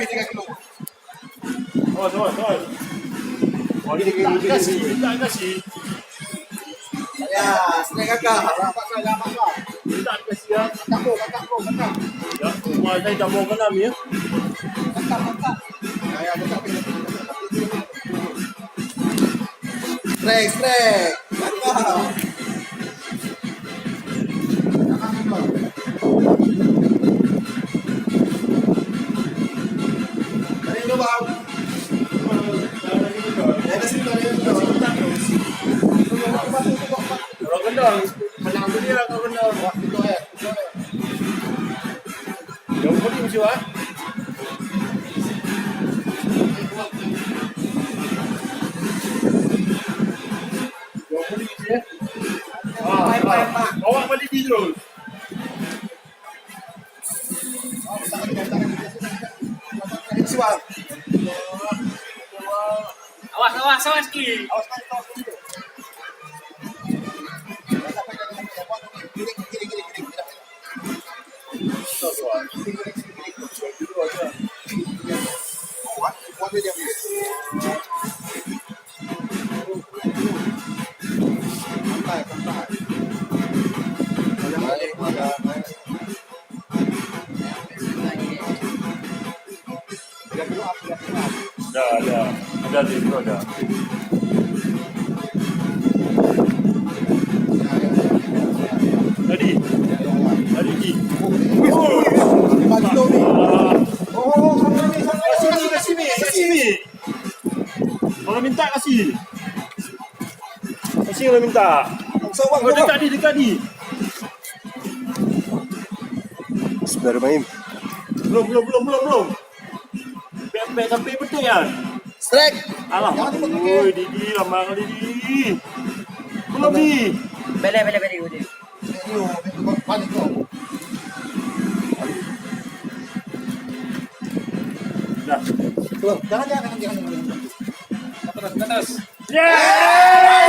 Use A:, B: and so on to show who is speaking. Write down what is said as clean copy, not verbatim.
A: habis 3 kilo.
B: Oi. Oh, dia kasih.
A: Ya, snack kakak. Dapat saya.
B: Dia tak kasih ya.
A: Kakak.
B: Ya, rumah saya dah mau kenam ya.
A: Kakak. Saya kakak. Strek. Kakak. Dari itu bang.
B: Kalau kendor, menang tu dia kalau kendor.
A: Itu ya.
B: Jauh pun mesti wah. Jauh pun mesti ya. Bawa balik video.
A: Ini bang.
C: Awas ki.
B: Ada di situ ada. Tadi ni. Kasih ni. Kalau minta kasih. Kasih kalau minta. Oh, dekat ni.
A: Bismillahirrahmanirrahim.
B: Belum. Baik sampai betul kan?
A: Strek.
B: Alah. Oi, Didi lama kali Didi. Belum ni.
C: Bele.
B: Dah.
A: Jangan.
C: Atas.
B: Yeah!